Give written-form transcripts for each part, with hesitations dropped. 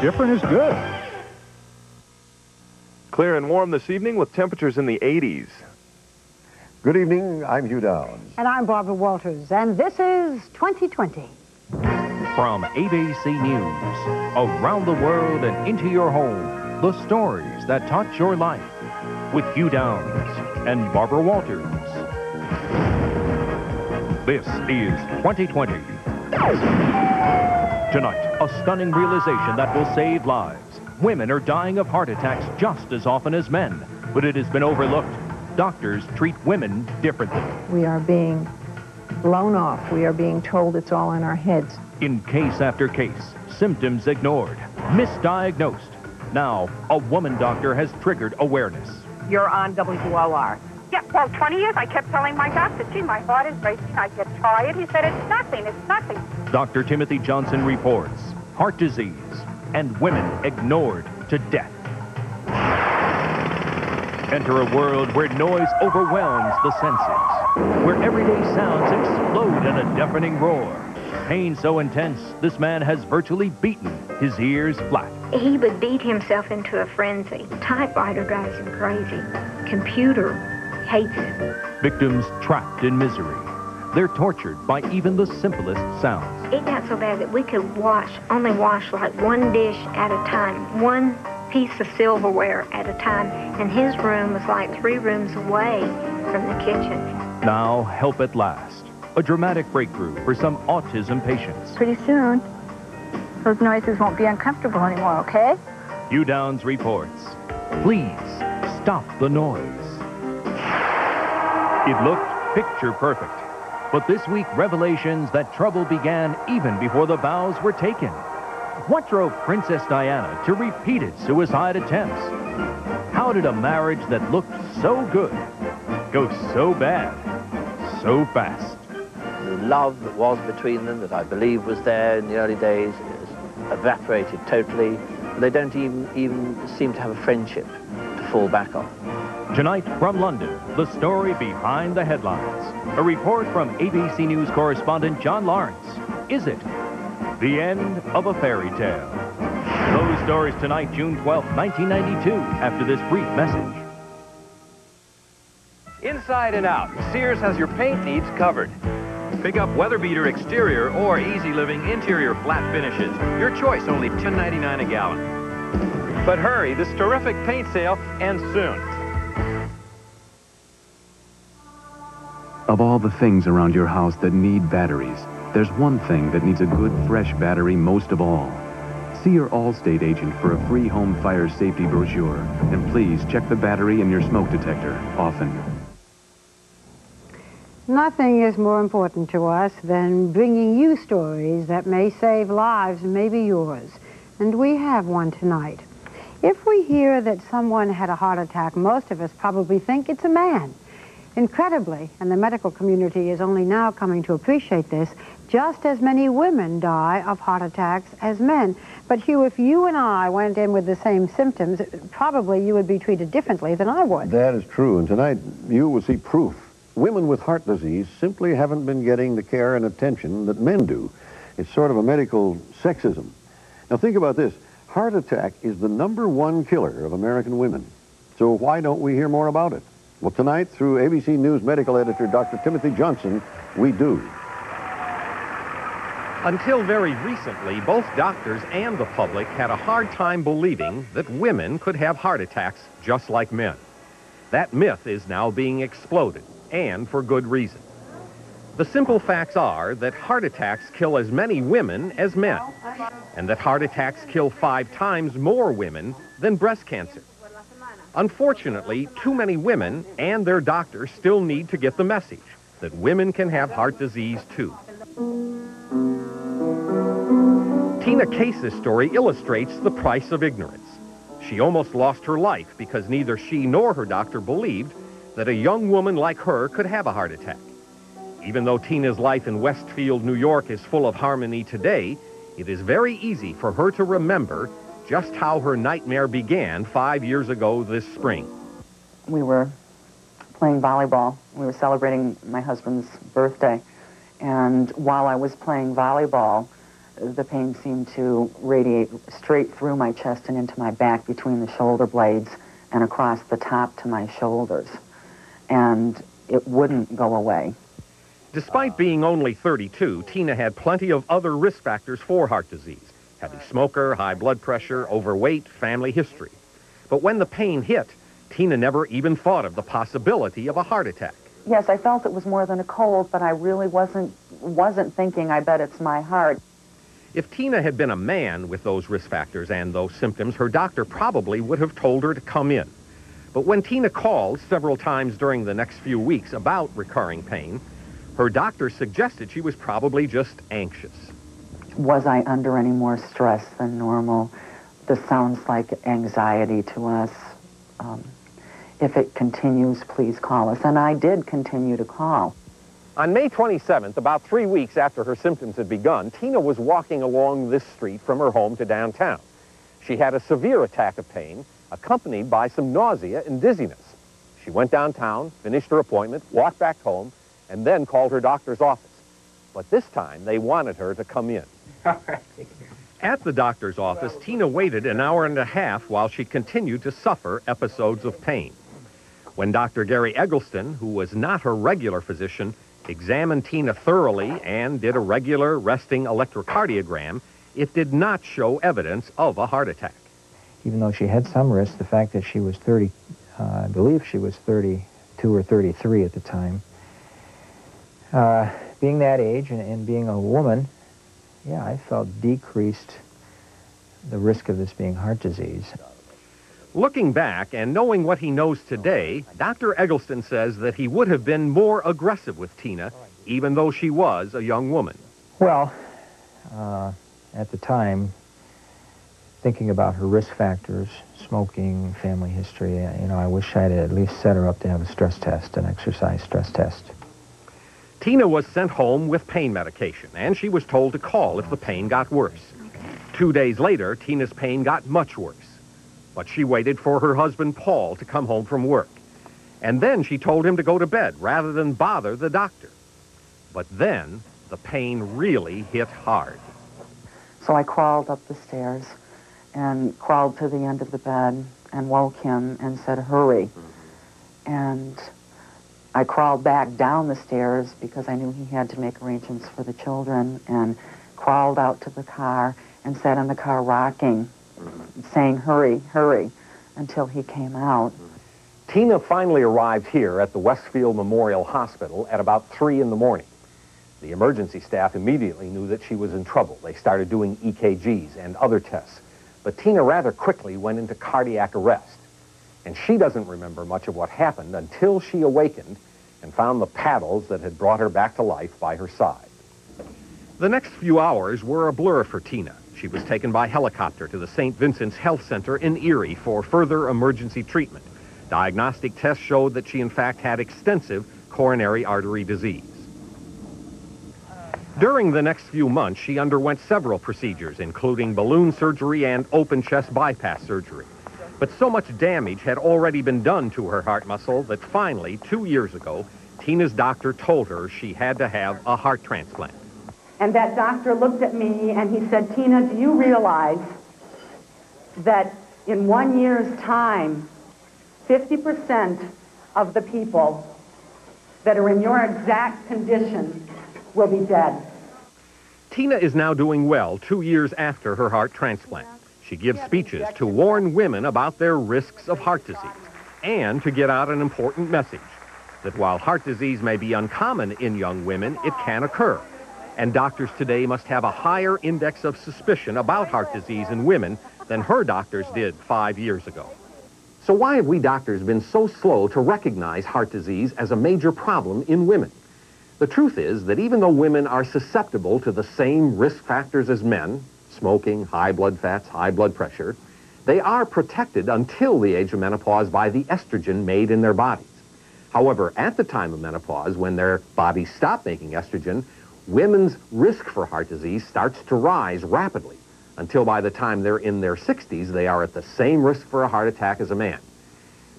Different is good. Clear and warm this evening with temperatures in the 80s. Good evening, I'm Hugh Downs. And I'm Barbara Walters, and this is 2020. From ABC News, around the world and into your home, the stories that touch your life. With Hugh Downs and Barbara Walters. This is 2020. Tonight, a stunning realization that will save lives. Women are dying of heart attacks just as often as men, but it has been overlooked. Doctors treat women differently. We are being blown off. We are being told it's all in our heads. In case after case, symptoms ignored, misdiagnosed. Now, a woman doctor has triggered awareness. You're on WOR. Yeah, well, 20 years I kept telling my doctor, gee, my heart is racing. I get tired. He said, it's nothing, it's nothing. Dr. Timothy Johnson reports heart disease and women ignored to death. Enter a world where noise overwhelms the senses, where everyday sounds explode in a deafening roar. Pain so intense, this man has virtually beaten his ears flat. He would beat himself into a frenzy. Typewriter drives him crazy. Computer hates him. Victims trapped in misery. They're tortured by even the simplest sounds. It got so bad that we could only wash like one dish at a time, one piece of silverware at a time, and his room was like 3 rooms away from the kitchen. Now, help at last. A dramatic breakthrough for some autism patients. Pretty soon, those noises won't be uncomfortable anymore, okay? Hugh Downs reports. Please, stop the noise. It looked picture perfect. But this week, revelations that trouble began even before the vows were taken. What drove Princess Diana to repeated suicide attempts? How did a marriage that looked so good go so bad so fast? The love that was between them, that I believe was there in the early days, is evaporated totally. They don't even seem to have a friendship to fall back on. Tonight from London, the story behind the headlines. A report from ABC News correspondent John Lawrence. Is it the end of a fairy tale? Those stories tonight, June 12, 1992, after this brief message. Inside and out, Sears has your paint needs covered. Pick up Weather Beater exterior or Easy Living interior flat finishes. Your choice, only $10.99 a gallon. But hurry, this terrific paint sale ends soon. Of all the things around your house that need batteries, there's one thing that needs a good, fresh battery most of all. See your Allstate agent for a free home fire safety brochure. And please check the battery in your smoke detector often. Nothing is more important to us than bringing you stories that may save lives, maybe yours. And we have one tonight. If we hear that someone had a heart attack, most of us probably think it's a man. Incredibly, and the medical community is only now coming to appreciate this, just as many women die of heart attacks as men. But Hugh, if you and I went in with the same symptoms, probably you would be treated differently than I would. That is true, and tonight you will see proof. Women with heart disease simply haven't been getting the care and attention that men do. It's sort of a medical sexism. Now think about this. Heart attack is the #1 killer of American women. So why don't we hear more about it? Well, tonight, through ABC News medical editor Dr. Timothy Johnson, we do. Until very recently, both doctors and the public had a hard time believing that women could have heart attacks just like men. That myth is now being exploded, and for good reason. The simple facts are that heart attacks kill as many women as men, and that heart attacks kill 5 times more women than breast cancer. Unfortunately, too many women and their doctors still need to get the message that women can have heart disease too. Tina Case's story illustrates the price of ignorance. She almost lost her life because neither she nor her doctor believed that a young woman like her could have a heart attack. Even though Tina's life in Westfield, New York is full of harmony today, it is very easy for her to remember just how her nightmare began 5 years ago this spring. We were playing volleyball. We were celebrating my husband's birthday. And while I was playing volleyball, the pain seemed to radiate straight through my chest and into my back between the shoulder blades and across the top to my shoulders. And it wouldn't go away. Despite being only 32, Tina had plenty of other risk factors for heart disease. Heavy smoker, high blood pressure, overweight, family history. But when the pain hit, Tina never even thought of the possibility of a heart attack. Yes, I felt it was more than a cold, but I really wasn't thinking, I bet it's my heart. If Tina had been a man with those risk factors and those symptoms, her doctor probably would have told her to come in. But when Tina called several times during the next few weeks about recurring pain, her doctor suggested she was probably just anxious. Was I under any more stress than normal? This sounds like anxiety to us. If it continues, please call us. And I did continue to call. On May 27th, about 3 weeks after her symptoms had begun, Tina was walking along this street from her home to downtown. She had a severe attack of pain, accompanied by some nausea and dizziness. She went downtown, finished her appointment, walked back home, and then called her doctor's office. But this time, they wanted her to come in. At the doctor's office, Tina waited an hour and a half while she continued to suffer episodes of pain. When Dr. Gary Eggleston, who was not her regular physician, examined Tina thoroughly and did a regular resting electrocardiogram, it did not show evidence of a heart attack. Even though she had some risk, the fact that she was 30, I believe she was 32 or 33 at the time, being that age and being a woman, yeah, I felt decreased the risk of this being heart disease. Looking back and knowing what he knows today, Dr. Eggleston says that he would have been more aggressive with Tina, even though she was a young woman. Well, at the time, thinking about her risk factors, smoking, family history, I wish I'd at least set her up to have a stress test, an exercise stress test. Tina was sent home with pain medication, and she was told to call if the pain got worse. 2 days later, Tina's pain got much worse. But she waited for her husband, Paul, to come home from work. And then she told him to go to bed rather than bother the doctor. But then the pain really hit hard. So I crawled up the stairs and crawled to the end of the bed and woke him and said, hurry. And I crawled back down the stairs because I knew he had to make arrangements for the children, and crawled out to the car and sat in the car rocking, saying, hurry, hurry, until he came out. Tina finally arrived here at the Westfield Memorial Hospital at about 3 in the morning. The emergency staff immediately knew that she was in trouble. They started doing EKGs and other tests. But Tina rather quickly went into cardiac arrest. And she doesn't remember much of what happened until she awakened and found the paddles that had brought her back to life by her side. The next few hours were a blur for Tina. She was taken by helicopter to the St. Vincent's Health Center in Erie for further emergency treatment. Diagnostic tests showed that she in fact had extensive coronary artery disease. During the next few months, she underwent several procedures, including balloon surgery and open chest bypass surgery. But so much damage had already been done to her heart muscle that finally, 2 years ago, Tina's doctor told her she had to have a heart transplant. And that doctor looked at me and he said, Tina, do you realize that in 1 year's time, 50% of the people that are in your exact condition will be dead? Tina is now doing well 2 years after her heart transplant. She gives speeches to warn women about their risks of heart disease and to get out an important message, that while heart disease may be uncommon in young women, it can occur. And doctors today must have a higher index of suspicion about heart disease in women than her doctors did 5 years ago. So why have we doctors been so slow to recognize heart disease as a major problem in women? The truth is that even though women are susceptible to the same risk factors as men, smoking, high blood fats, high blood pressure, they are protected until the age of menopause by the estrogen made in their bodies. However, at the time of menopause, when their bodies stop making estrogen, women's risk for heart disease starts to rise rapidly, until by the time they're in their 60s, they are at the same risk for a heart attack as a man.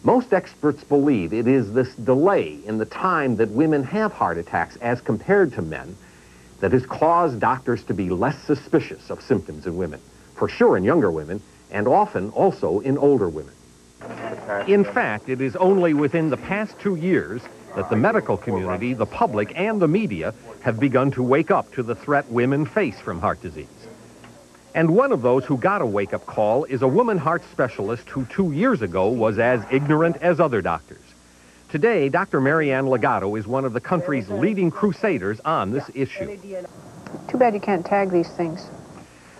Most experts believe it is this delay in the time that women have heart attacks as compared to men that has caused doctors to be less suspicious of symptoms in women, for sure in younger women, and often also in older women. In fact, it is only within the past 2 years that the medical community, the public, and the media have begun to wake up to the threat women face from heart disease. And one of those who got a wake-up call is a woman heart specialist who 2 years ago was as ignorant as other doctors. Today, Dr. Marianne Legato is one of the country's leading crusaders on this issue. Too bad you can't tag these things.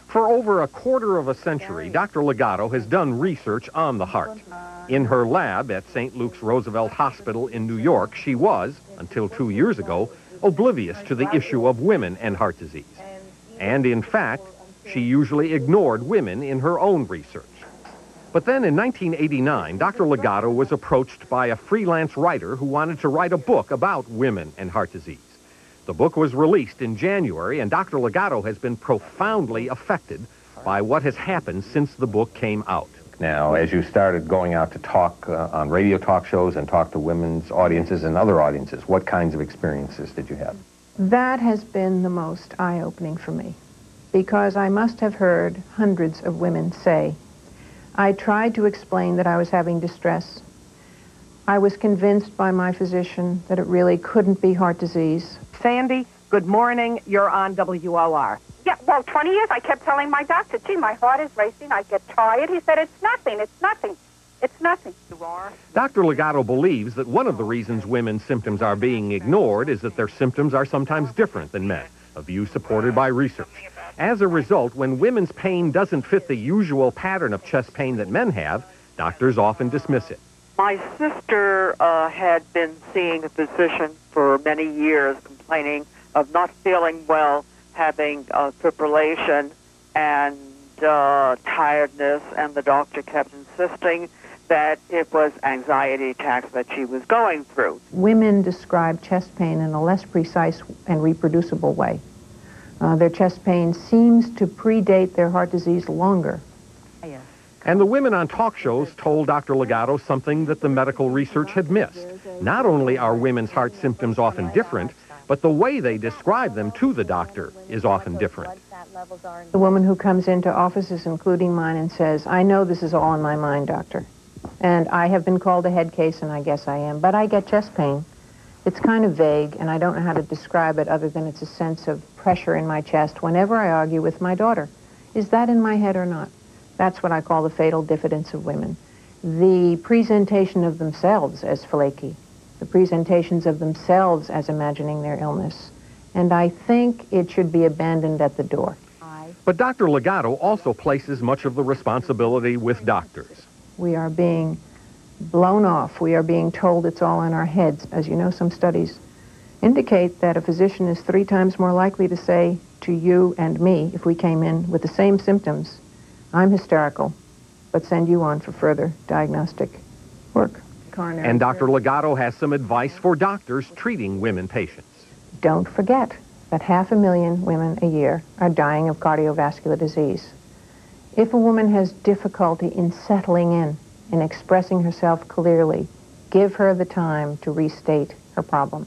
For over a quarter of a century, Dr. Legato has done research on the heart. In her lab at St. Luke's Roosevelt Hospital in New York, she was, until 2 years ago, oblivious to the issue of women and heart disease. And in fact, she usually ignored women in her own research. But then in 1989, Dr. Legato was approached by a freelance writer who wanted to write a book about women and heart disease. The book was released in January, and Dr. Legato has been profoundly affected by what has happened since the book came out. Now, as you started going out to talk on radio talk shows and talk to women's audiences and other audiences, what kinds of experiences did you have? That has been the most eye-opening for me, because I must have heard hundreds of women say, I tried to explain that I was having distress. I was convinced by my physician that it really couldn't be heart disease. Sandy, good morning. You're on WOR. Yeah, well, 20 years I kept telling my doctor, gee, my heart is racing, I get tired. He said, it's nothing, it's nothing, it's nothing. Dr. Legato believes that one of the reasons women's symptoms are being ignored is that their symptoms are sometimes different than men, a view supported by research. As a result, when women's pain doesn't fit the usual pattern of chest pain that men have, doctors often dismiss it. My sister had been seeing a physician for many years, complaining of not feeling well, having fibrillation and tiredness, and the doctor kept insisting that it was anxiety attacks that she was going through. Women describe chest pain in a less precise and reproducible way. Their chest pain seems to predate their heart disease longer. And the women on talk shows told Dr. Legato something that the medical research had missed. Not only are women's heart symptoms often different, but the way they describe them to the doctor is often different. The woman who comes into offices, including mine, and says, I know this is all in my mind, doctor. And I have been called a head case, and I guess I am, but I get chest pain. It's kind of vague, and I don't know how to describe it other than it's a sense of pressure in my chest whenever I argue with my daughter. Is that in my head or not? That's what I call the fatal diffidence of women. The presentation of themselves as flaky, the presentations of themselves as imagining their illness. And I think it should be abandoned at the door. But Dr. Legato also places much of the responsibility with doctors. We are being blown off. We are being told it's all in our heads. As you know, some studies indicate that a physician is 3 times more likely to say to you and me, if we came in with the same symptoms, I'm hysterical, but send you on for further diagnostic work. And Dr. Legato has some advice for doctors treating women patients. Don't forget that 500,000 women a year are dying of cardiovascular disease. If a woman has difficulty in settling in expressing herself clearly, give her the time to restate her problem.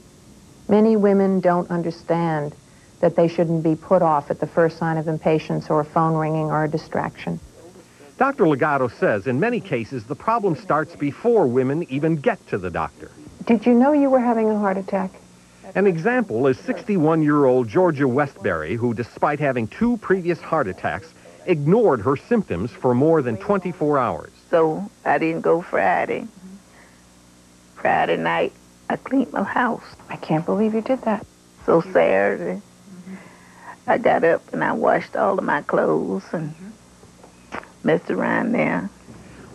Many women don't understand that they shouldn't be put off at the first sign of impatience or a phone ringing or a distraction. Dr. Legato says in many cases the problem starts before women even get to the doctor. Did you know you were having a heart attack? An example is 61-year-old Georgia Westbury, who, despite having 2 previous heart attacks, ignored her symptoms for more than 24 hours. So I didn't go Friday. Friday night, I cleaned my house. I can't believe you did that. So Saturday, I got up and I washed all of my clothes and messed around there.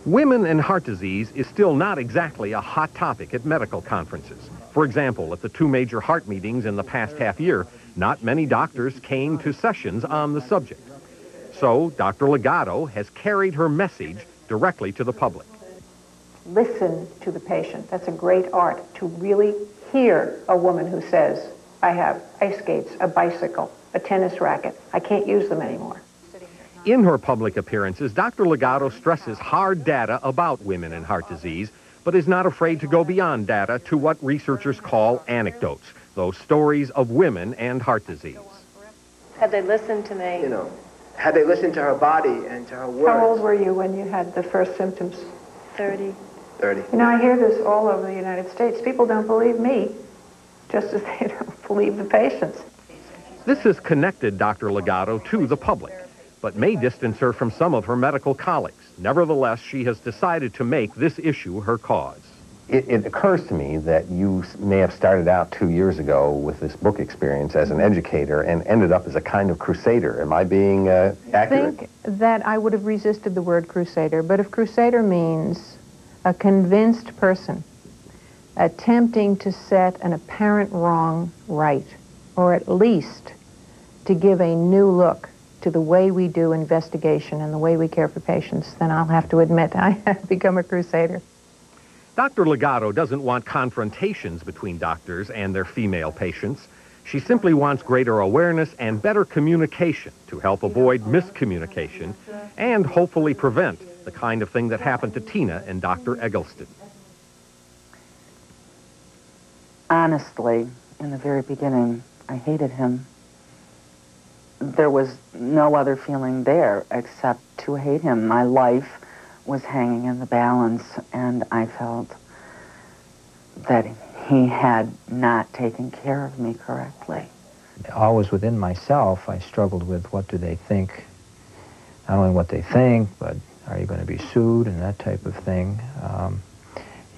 Women and heart disease is still not exactly a hot topic at medical conferences. For example, at the 2 major heart meetings in the past half year, not many doctors came to sessions on the subject. So Dr. Legato has carried her message directly to the public. Listen to the patient. That's a great art, to really hear a woman who says, I have ice skates, a bicycle, a tennis racket. I can't use them anymore. In her public appearances, Dr. Legato stresses hard data about women and heart disease, but is not afraid to go beyond data to what researchers call anecdotes, those stories of women and heart disease. Had they listened to me? You know, had they listened to her body and to her words. How old were you when you had the first symptoms? 30. 30. You know, I hear this all over the United States. People don't believe me, just as they don't believe the patients. This has connected Dr. Legato to the public, but may distance her from some of her medical colleagues. Nevertheless, she has decided to make this issue her cause. It occurs to me that you may have started out 2 years ago with this book experience as an educator and ended up as a kind of crusader. Am I being accurate? I think that I would have resisted the word crusader, but if crusader means a convinced person attempting to set an apparent wrong right, or at least to give a new look to the way we do investigation and the way we care for patients, then I'll have to admit I have become a crusader. Dr. Legato doesn't want confrontations between doctors and their female patients. She simply wants greater awareness and better communication to help avoid miscommunication and hopefully prevent the kind of thing that happened to Tina and Dr. Eggleston. Honestly, in the very beginning, I hated him. There was no other feeling there except to hate him. My life was hanging in the balance, and I felt that he had not taken care of me correctly. Always within myself, I struggled with what do they think, not only what they think, but are you going to be sued and that type of thing.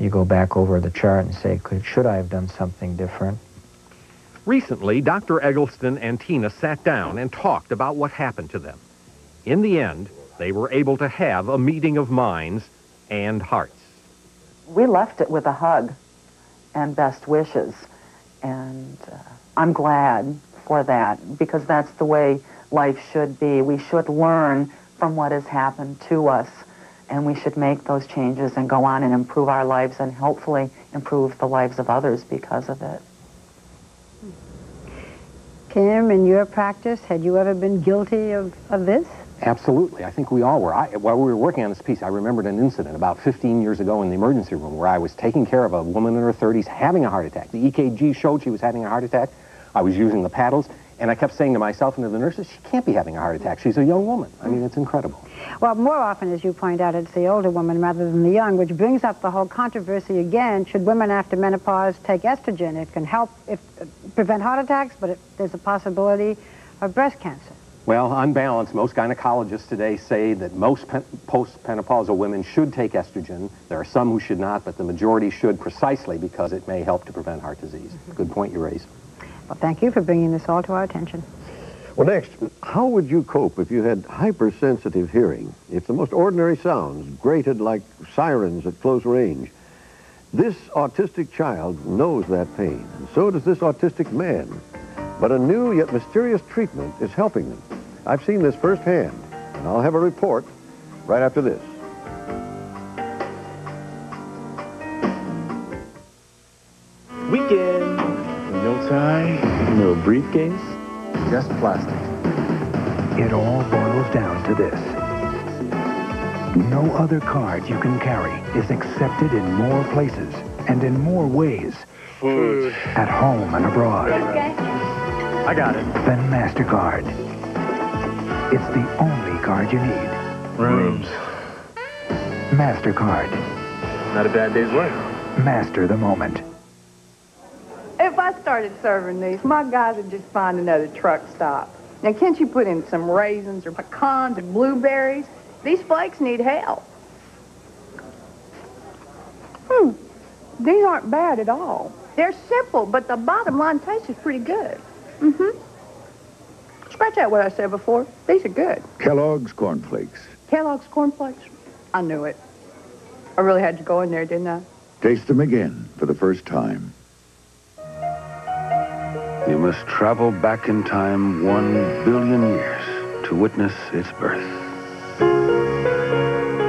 You go back over the chart and say, should I have done something different? Recently, Dr. Eggleston and Tina sat down and talked about what happened to them. In the end, they were able to have a meeting of minds and hearts. We left it with a hug and best wishes, and I'm glad for that, because that's the way life should be. We should learn from what has happened to us, and we should make those changes and go on and improve our lives and hopefully improve the lives of others because of it. Kim, in your practice, had you ever been guilty of this? Absolutely. I think we all were. While we were working on this piece, I remembered an incident about 15 years ago in the emergency room where I was taking care of a woman in her 30s having a heart attack. The EKG showed she was having a heart attack. I was using the paddles, and I kept saying to myself and to the nurses, she can't be having a heart attack. She's a young woman. I mean, it's incredible. Well, more often, as you point out, it's the older woman rather than the young, which brings up the whole controversy again. Should women after menopause take estrogen? It can help prevent heart attacks, but there's a possibility of breast cancer. Well, on balance, most gynecologists today say that most postmenopausal women should take estrogen. There are some who should not, but the majority should precisely because it may help to prevent heart disease. Good point you raise. Well, thank you for bringing this all to our attention. Well, next, how would you cope if you had hypersensitive hearing? If the most ordinary sounds grated like sirens at close range? This autistic child knows that pain, and so does this autistic man. But a new yet mysterious treatment is helping them. I've seen this firsthand, and I'll have a report right after this. Weekend. No tie, no briefcase, just plastic. It all boils down to this. No other card you can carry is accepted in more places and in more ways. Food. At home and abroad. I got it. Than MasterCard. It's the only card you need. Rooms. MasterCard. Not a bad day's work. Master the moment. If I started serving these, my guys would just find another truck stop. Now, can't you put in some raisins or pecans or blueberries? These flakes need help. These aren't bad at all. They're simple, but the bottom line taste is pretty good. Scratch out what I said before. These are good. Kellogg's Corn Flakes. Kellogg's Corn Flakes? I knew it. I really had to go in there, didn't I? Taste them again for the first time. You must travel back in time 1 billion years to witness its birth.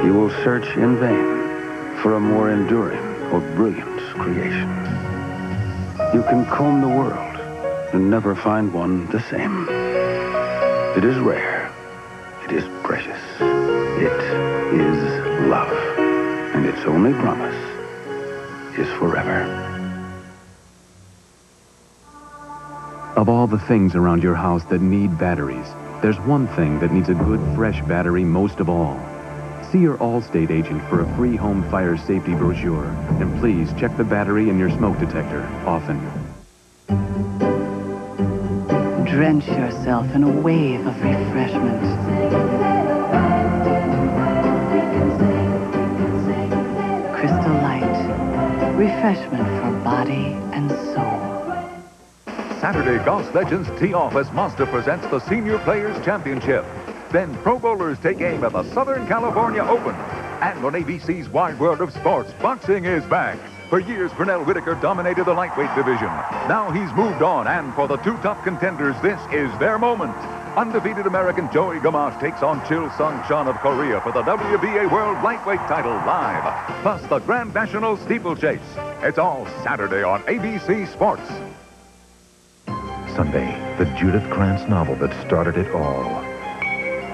You will search in vain for a more enduring or brilliant creation. You can comb the world and never find one the same. It is rare. It is precious. It is love. And its only promise is forever. Of all the things around your house that need batteries, there's one thing that needs a good, fresh battery most of all. See your Allstate agent for a free home fire safety brochure. And please check the battery in your smoke detector often. Drench yourself in a wave of refreshment. Crystal Light. Refreshment for body and soul. Saturday, Golf Legends tee off as Mazda presents the Senior Players Championship. Then Pro Bowlers take aim at the Southern California Open. And on ABC's Wide World of Sports, boxing is back. For years, Pernell Whitaker dominated the lightweight division. Now he's moved on, and for the two top contenders, this is their moment. Undefeated American Joey Gamache takes on Chil Sung-chan of Korea for the WBA World Lightweight title live. Plus the Grand National Steeplechase. It's all Saturday on ABC Sports. Sunday, the Judith Krantz novel that started it all.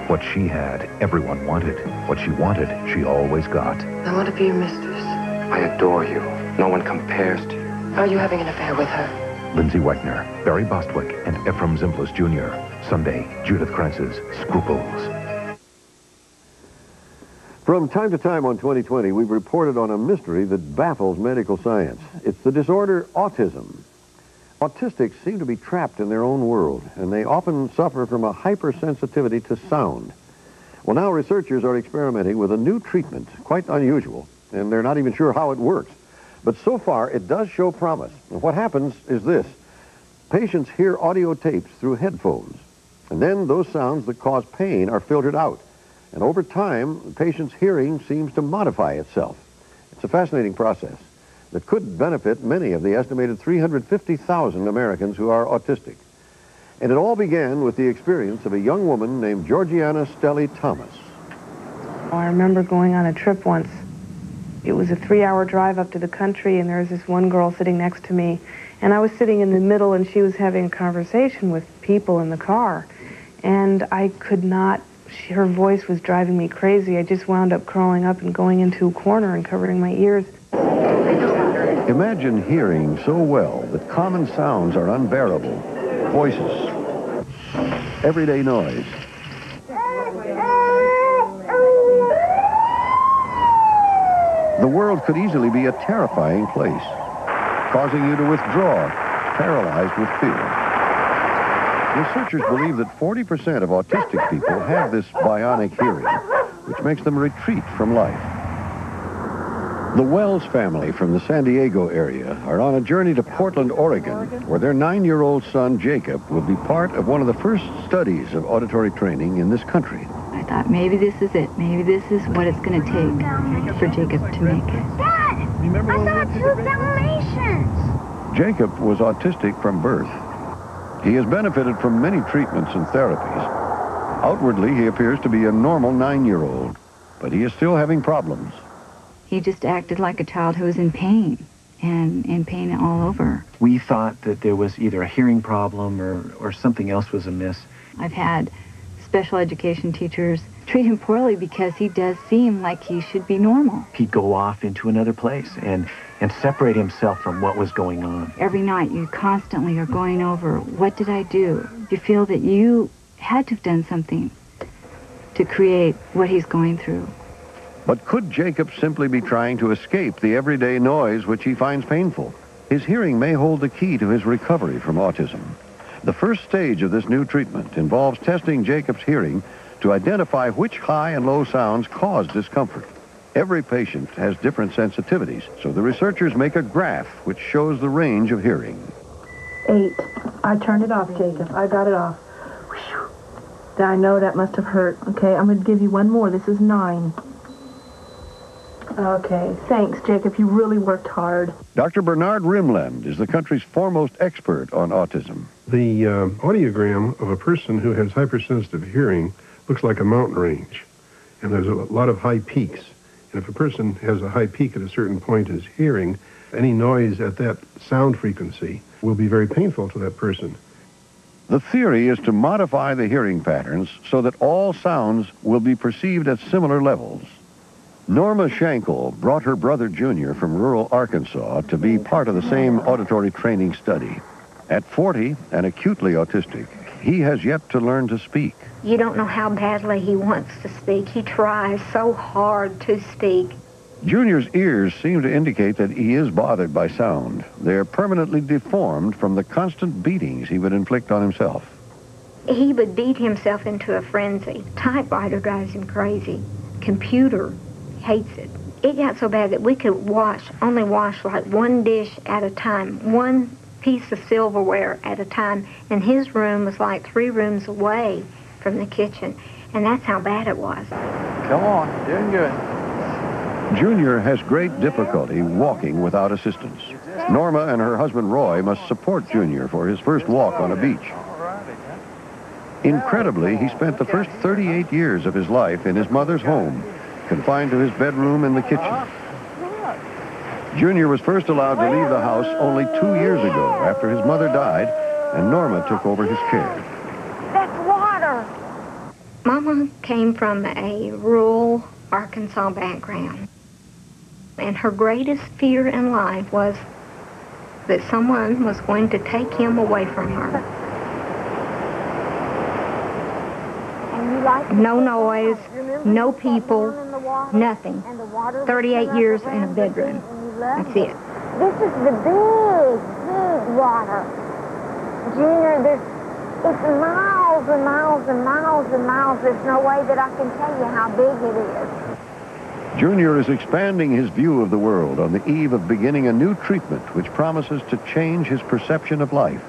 What she had, everyone wanted. What she wanted, she always got. I want to be your mistress. I adore you. No one compares to you. Are you having an affair with her? Lindsay Wagner, Barry Bostwick, and Ephraim Zimbalist Jr. Sunday, Judith Krantz's Scruples. From time to time on 2020, we've reported on a mystery that baffles medical science. It's the disorder autism. Autistics seem to be trapped in their own world, and they often suffer from a hypersensitivity to sound. Well, now researchers are experimenting with a new treatment, quite unusual, and they're not even sure how it works. But so far, it does show promise. And what happens is this. Patients hear audio tapes through headphones, and then those sounds that cause pain are filtered out. And over time, the patient's hearing seems to modify itself. It's a fascinating process that could benefit many of the estimated 350,000 Americans who are autistic. And it all began with the experience of a young woman named Georgiana Stelly Thomas. I remember going on a trip once. It was a 3-hour drive up to the country, and there was this one girl sitting next to me, and I was sitting in the middle, and she was having a conversation with people in the car, and I could not, her voice was driving me crazy. I just wound up crawling up and going into a corner and covering my ears. Imagine hearing so well that common sounds are unbearable. Voices, everyday noise. The world could easily be a terrifying place, causing you to withdraw, paralyzed with fear. Researchers believe that 40% of autistic people have this bionic hearing, which makes them retreat from life. The Wells family from the San Diego area are on a journey to Portland, Oregon, where their 9-year-old son, Jacob, will be part of one of the first studies of auditory training in this country. I thought maybe this is it. Maybe this is what it's going to take for Jacob to make it. Dad! I saw 2 Dalmatians! Jacob was autistic from birth. He has benefited from many treatments and therapies. Outwardly, he appears to be a normal 9-year-old, but he is still having problems. He just acted like a child who was in pain, and in pain all over. We thought that there was either a hearing problem or something else was amiss. I've had special education teachers treat him poorly because he does seem like he should be normal. He'd go off into another place and separate himself from what was going on. Every night you constantly are going over, what did I do? You feel that you had to have done something to create what he's going through. But could Jacob simply be trying to escape the everyday noise which he finds painful? His hearing may hold the key to his recovery from autism. The first stage of this new treatment involves testing Jacob's hearing to identify which high and low sounds cause discomfort. Every patient has different sensitivities, so the researchers make a graph which shows the range of hearing. 8. I turned it off, Jacob. I got it off. Whew. I know that must have hurt. Okay, I'm going to give you one more. This is 9. Okay, thanks, Jacob. You really worked hard. Dr. Bernard Rimland is the country's foremost expert on autism. The audiogram of a person who has hypersensitive hearing looks like a mountain range, and there's a lot of high peaks. And if a person has a high peak at a certain point in his hearing, any noise at that sound frequency will be very painful to that person. The theory is to modify the hearing patterns so that all sounds will be perceived at similar levels. Norma Schenkel brought her brother Junior from rural Arkansas to be part of the same auditory training study. At 40 and acutely autistic, he has yet to learn to speak. You don't know how badly he wants to speak. He tries so hard to speak. Junior's ears seem to indicate that he is bothered by sound. They're permanently deformed from the constant beatings he would inflict on himself. He would beat himself into a frenzy. Typewriter drives him crazy. Computer hates it. It got so bad that we could only wash like one dish at a time, one piece of silverware at a time, and his room was like 3 rooms away from the kitchen, and that's how bad it was. Come on, doing good. Junior has great difficulty walking without assistance. Norma and her husband Roy must support Junior for his first walk on a beach. Incredibly, he spent the first 38 years of his life in his mother's home, confined to his bedroom and the kitchen. Junior was first allowed to leave the house only 2 years ago after his mother died and Norma took over his care. That's water! Mama came from a rural Arkansas background, and her greatest fear in life was that someone was going to take him away from her. No noise, no people, nothing. 38 years in a bedroom. That's it. This is the big water. Junior, it's miles and miles and miles and miles. There's no way that I can tell you how big it is. Junior is expanding his view of the world on the eve of beginning a new treatment which promises to change his perception of life.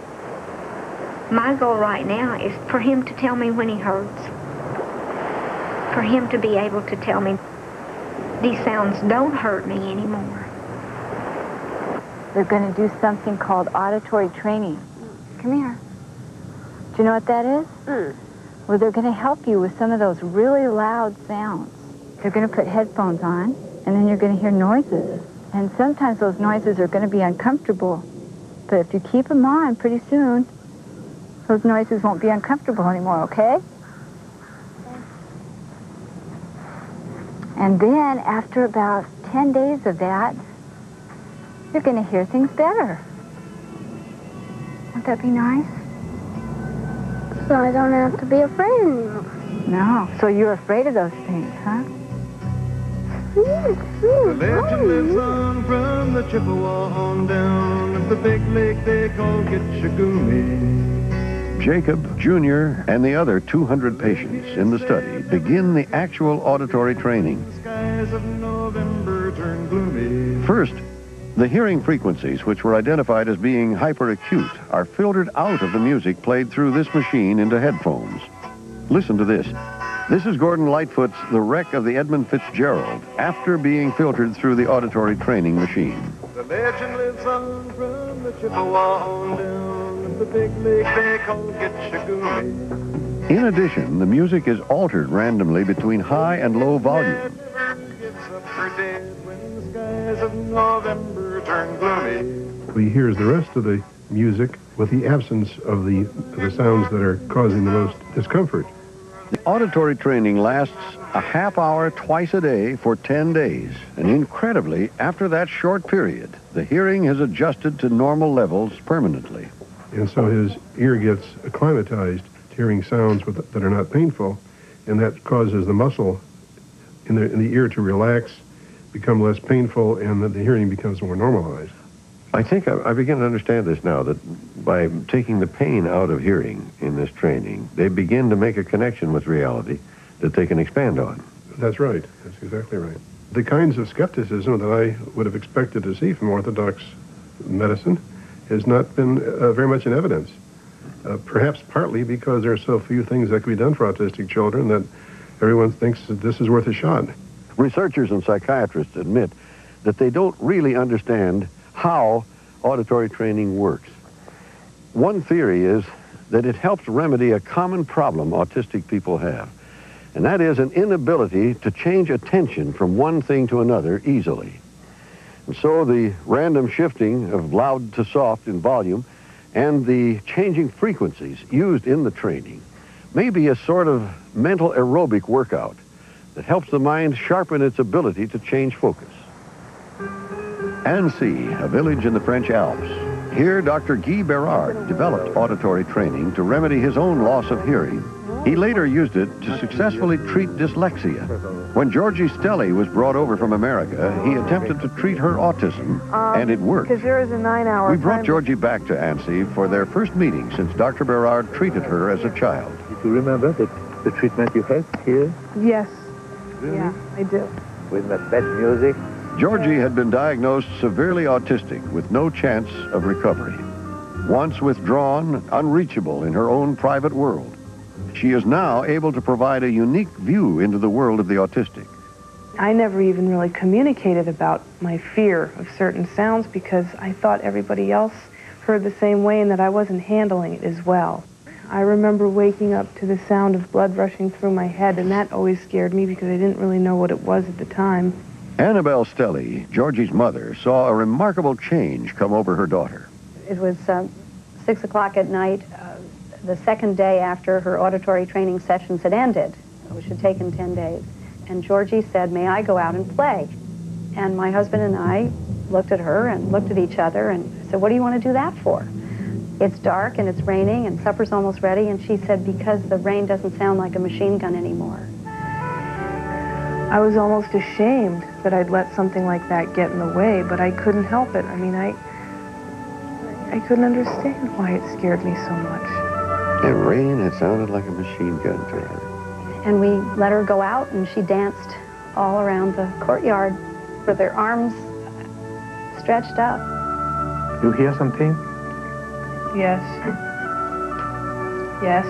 My goal right now is for him to tell me when he hurts. For him to be able to tell me, these sounds don't hurt me anymore. They're going to do something called auditory training. Come here. Do you know what that is? Well, they're going to help you with some of those really loud sounds. They're going to put headphones on, and then you're going to hear noises. And sometimes those noises are going to be uncomfortable. But if you keep them on, pretty soon, those noises won't be uncomfortable anymore, okay? And then, after about 10 days of that, you're going to hear things better. Won't that be nice? So I don't have to be afraid anymore. No, so you're afraid of those things, huh? The legend lives on from the Chippewa on down at the big lake they call Gitchagumi. Jacob, Junior, and the other 200 patients in the study begin the actual auditory training. Skies of November turn gloomy. First, the hearing frequencies, which were identified as being hyperacute, are filtered out of the music played through this machine into headphones. Listen to this. This is Gordon Lightfoot's The Wreck of the Edmund Fitzgerald, after being filtered through the auditory training machine. The legend lives on from the Chippewa on down at the big lake they call Gitchagumi. In addition, the music is altered randomly between high and low volume. What he hears the rest of the music with the absence of the sounds that are causing the most discomfort. The auditory training lasts a half hour twice a day for 10 days. And incredibly, after that short period, the hearing has adjusted to normal levels permanently. And so his ear gets acclimatized to hearing sounds that are not painful, and that causes the muscle in the ear to relax, become less painful, and that the hearing becomes more normalized. I think I begin to understand this now, that by taking the pain out of hearing in this training, they begin to make a connection with reality that they can expand on. That's right. That's exactly right. The kinds of skepticism that I would have expected to see from orthodox medicine has not been very much in evidence. Perhaps partly because there are so few things that can be done for autistic children that everyone thinks that this is worth a shot. Researchers and psychiatrists admit that they don't really understand how auditory training works. One theory is that it helps remedy a common problem autistic people have, and that is an inability to change attention from one thing to another easily. And so the random shifting of loud to soft in volume and the changing frequencies used in the training may be a sort of mental aerobic workout that helps the mind sharpen its ability to change focus. Annecy, a village in the French Alps, Here, Dr. Guy Berard developed auditory training to remedy his own loss of hearing. He later used it to successfully treat dyslexia. When Georgie Stelly was brought over from America, he attempted to treat her autism, and it worked. Because there is a 9-hour We brought Georgie back to Annecy for their first meeting since Dr. Berard treated her as a child. Do you remember the treatment you had here? Yes. Really? Yeah, I do. With that bad music? Georgie had been diagnosed severely autistic with no chance of recovery. Once withdrawn, unreachable in her own private world, she is now able to provide a unique view into the world of the autistic. I never even really communicated about my fear of certain sounds because I thought everybody else heard the same way and that I wasn't handling it as well. I remember waking up to the sound of blood rushing through my head, and that always scared me because I didn't really know what it was at the time. Annabelle Stelly, Georgie's mother, saw a remarkable change come over her daughter. It was 6 o'clock at night, the second day after her auditory training sessions had ended, which had taken 10 days. And Georgie said, "May I go out and play?" And my husband and I looked at her and looked at each other and said, "What do you want to do that for? It's dark and it's raining and supper's almost ready." And she said, "Because the rain doesn't sound like a machine gun anymore." I was almost ashamed that I'd let something like that get in the way, but I couldn't help it. I mean, I couldn't understand why it scared me so much. The rain had sounded like a machine gun to her. And we let her go out, and she danced all around the courtyard with her arms stretched up. You hear something? Yes. Yes.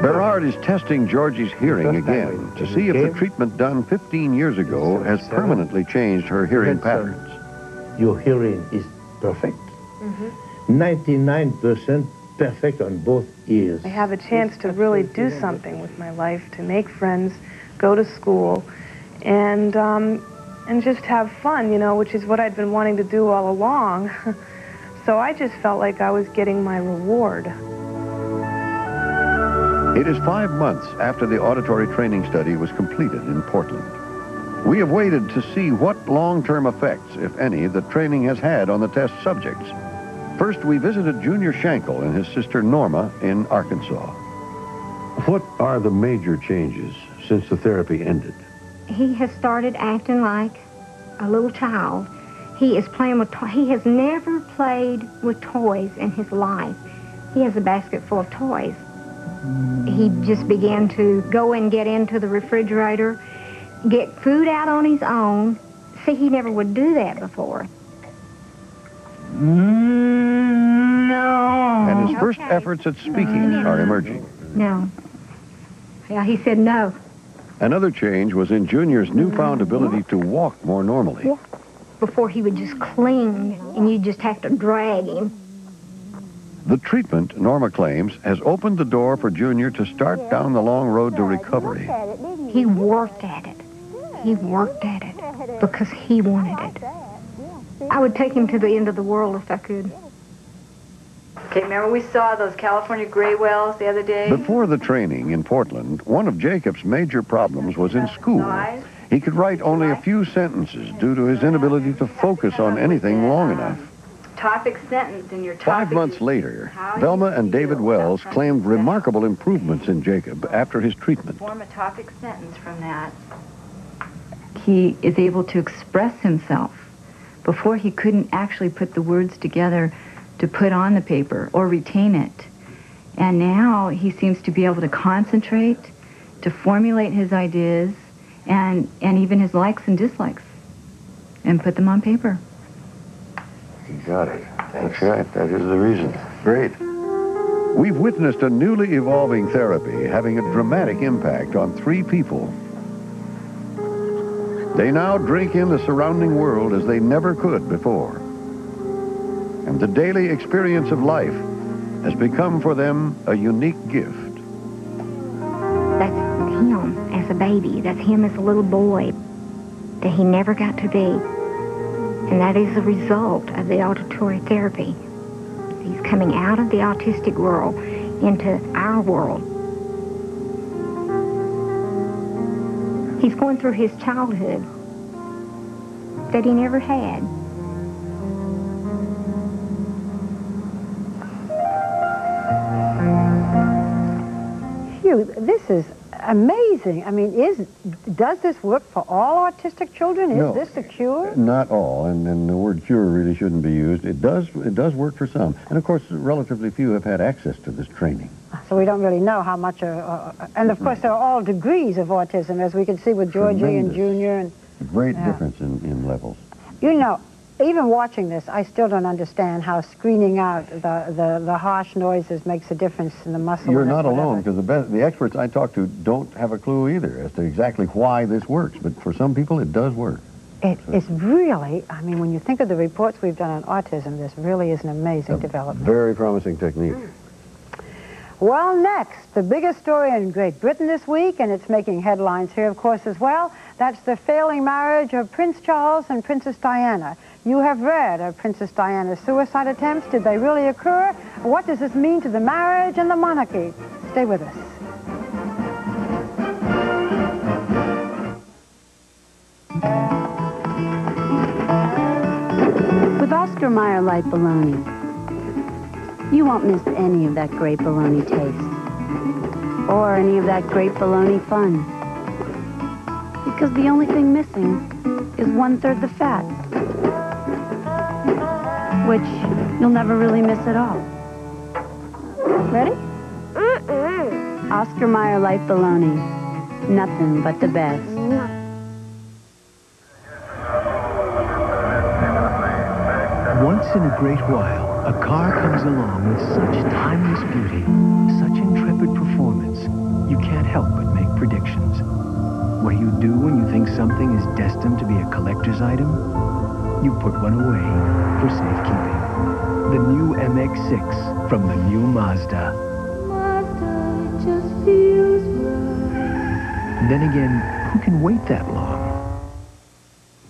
Berard is testing Georgie's hearing again to see if the treatment done 15 years ago has permanently changed her hearing patterns. Your hearing is perfect. 99% perfect on both ears. I have a chance to really do something with my life, to make friends, go to school, and just have fun, you know, which is what I'd been wanting to do all along. So I just felt like I was getting my reward. It is 5 months after the auditory training study was completed in Portland. We have waited to see what long-term effects, if any, the training has had on the test subjects. First, we visited Junior Shankle and his sister Norma in Arkansas. What are the major changes since the therapy ended? He has started acting like a little child. He is playing with he has never played with toys in his life. He has a basket full of toys. He just began to go and get into the refrigerator, get food out on his own. See, he never would do that before. No. And his first efforts at speaking are emerging. No. Yeah, he said no. Another change was in Junior's newfound ability to walk more normally. Yeah. Before he would just cling, and you just have to drag him. The treatment, Norma claims, has opened the door for Junior to start down the long road to recovery. He worked at it. He worked at it because he wanted it. I would take him to the end of the world if I could. Okay, remember we saw those California gray whales the other day? Before the training in Portland, one of Jacob's major problems was in school. He could write only a few sentences due to his inability to focus on anything long enough. Topic sentence in your topic. 5 months later, Velma and David Wells claimed remarkable improvements in Jacob after his treatment. Form a topic sentence from that. He is able to express himself. Before, he couldn't actually put the words together to put on the paper or retain it. And now he seems to be able to concentrate, to formulate his ideas, and even his likes and dislikes, and put them on paper. You got it. That's right. That is the reason. Great. We've witnessed a newly evolving therapy having a dramatic impact on 3 people. They now drink in the surrounding world as they never could before. And the daily experience of life has become for them a unique gift. That's him as a baby. That's him as a little boy that he never got to be. And that is a result of the auditory therapy. He's coming out of the autistic world into our world. He's going through his childhood that he never had. Hugh, this is amazing. I mean, does this work for all autistic children? Is No, this a cure? Not all, and the word cure really shouldn't be used. It does work for some. And of course, relatively few have had access to this training. So we don't really know how much, and of course there are all degrees of autism, as we can see with Georgie and Junior. And great difference in levels. You know, even watching this, I still don't understand how screening out the harsh noises makes a difference in the muscle. You're not alone, because the experts I talk to don't have a clue either as to exactly why this works. But for some people, it does work. It's really, I mean, when you think of the reports we've done on autism, this really is an amazing development. Very promising technique. Well, next, the biggest story in Great Britain this week, and it's making headlines here, of course, as well. That's the failing marriage of Prince Charles and Princess Diana. You have read of Princess Diana's suicide attempts. Did they really occur? What does this mean to the marriage and the monarchy? Stay with us. With Oscar Mayer light bologna, you won't miss any of that great bologna taste, or any of that great bologna fun. Because the only thing missing is 1/3 the fat, which you'll never really miss at all. Ready? Oscar Mayer light bologna, nothing but the best. Once in a great while, a car comes along with such timeless beauty, such intrepid performance, you can't help but make predictions. What do you do when you think something is destined to be a collector's item? You put one away for safekeeping. The new MX-6 from the new Mazda. Then again, who can wait that long?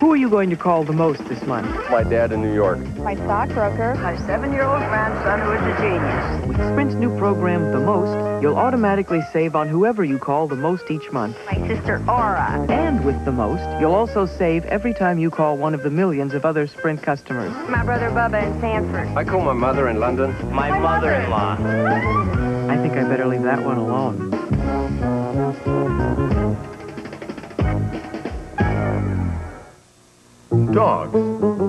Who are you going to call the most this month? My dad in New York. My stockbroker. My 7-year-old grandson who is a genius. With Sprint's new program, The Most, you'll automatically save on whoever you call the most each month. My sister Aura. And with The Most, you'll also save every time you call one of the millions of other Sprint customers. My brother Bubba in Sanford. I call my mother in London. My mother-in-law. I think I better leave that one alone. Dogs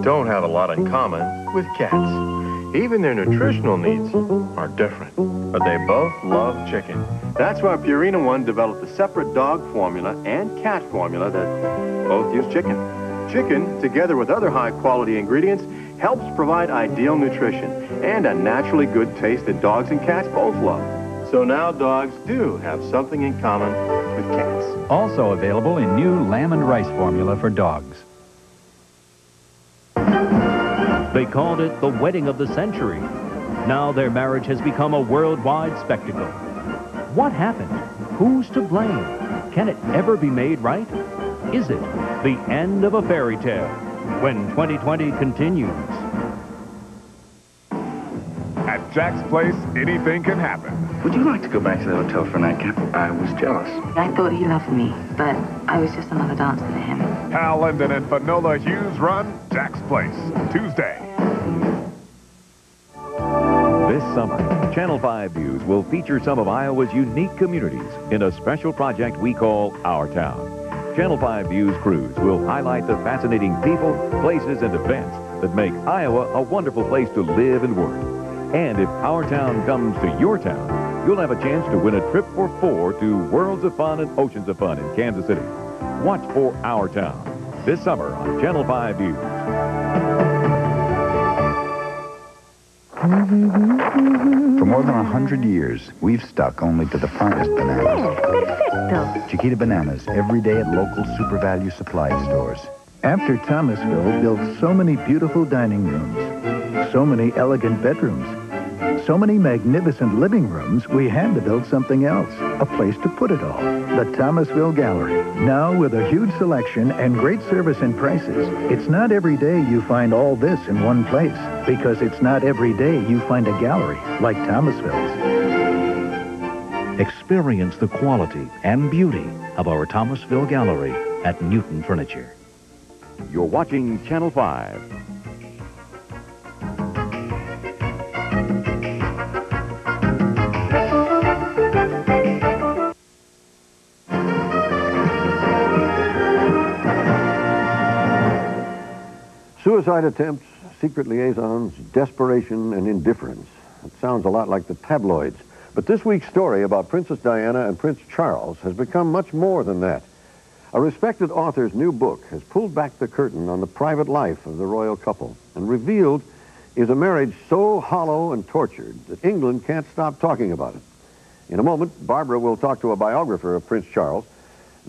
don't have a lot in common with cats. Even their nutritional needs are different, but they both love chicken. That's why Purina One developed a separate dog formula and cat formula that both use chicken. Chicken, together with other high-quality ingredients, helps provide ideal nutrition and a naturally good taste that dogs and cats both love. So now dogs do have something in common with cats. Also available in new lamb and rice formula for dogs. They called it the wedding of the century. Now their marriage has become a worldwide spectacle. What happened? Who's to blame? Can it ever be made right? Is it the end of a fairy tale? When 2020 continues. At Jack's place, anything can happen. Would you like to go back to the hotel for a nightcap? I was jealous. I thought he loved me, but I was just another dancer to him. Hal Linden and Finola Hughes run Jack's Place, Tuesday. This summer, Channel 5 Views will feature some of Iowa's unique communities in a special project we call Our Town. Channel 5 Views crews will highlight the fascinating people, places, and events that make Iowa a wonderful place to live and work. And if Our Town comes to your town, you'll have a chance to win a trip for 4 to Worlds of Fun and Oceans of Fun in Kansas City. Watch for Our Town this summer on Channel 5 Views. For more than 100 years, we've stuck only to the finest bananas. Chiquita bananas every day at local Super Value supply stores. After Thomasville built so many beautiful dining rooms, so many elegant bedrooms, so many magnificent living rooms, we had to build something else, a place to put it all. The Thomasville Gallery. Now with a huge selection and great service and prices, it's not every day you find all this in one place, because it's not every day you find a gallery like Thomasville's. Experience the quality and beauty of our Thomasville Gallery at Newton Furniture. You're watching Channel 5. Suicide attempts, secret liaisons, desperation, and indifference. It sounds a lot like the tabloids. But this week's story about Princess Diana and Prince Charles has become much more than that. A respected author's new book has pulled back the curtain on the private life of the royal couple and revealed is a marriage so hollow and tortured that England can't stop talking about it. In a moment, Barbara will talk to a biographer of Prince Charles.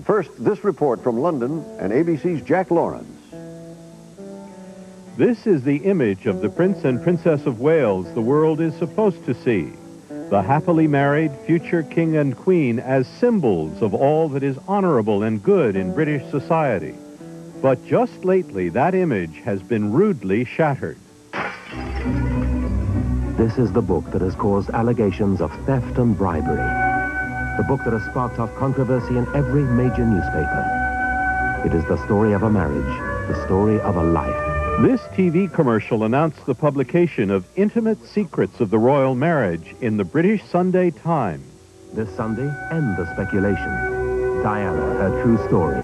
First, this report from London and ABC's Jack Lawrence. This is the image of the Prince and Princess of Wales the world is supposed to see. The happily married future king and queen as symbols of all that is honorable and good in British society. But just lately, that image has been rudely shattered. This is the book that has caused allegations of theft and bribery. The book that has sparked off controversy in every major newspaper. It is the story of a marriage, the story of a life. This TV commercial announced the publication of intimate secrets of the royal marriage in the British Sunday Times. This Sunday, end the speculation. Diana, her true story.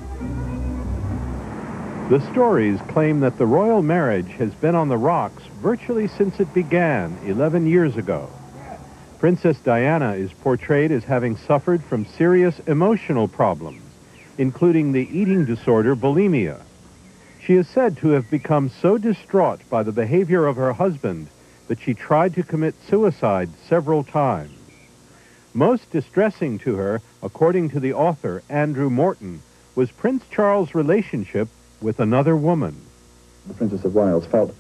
The stories claim that the royal marriage has been on the rocks virtually since it began 11 years ago. Princess Diana is portrayed as having suffered from serious emotional problems, including the eating disorder bulimia. She is said to have become so distraught by the behavior of her husband that she tried to commit suicide several times. Most distressing to her, according to the author Andrew Morton, was Prince Charles' relationship with another woman. The Princess of Wales felt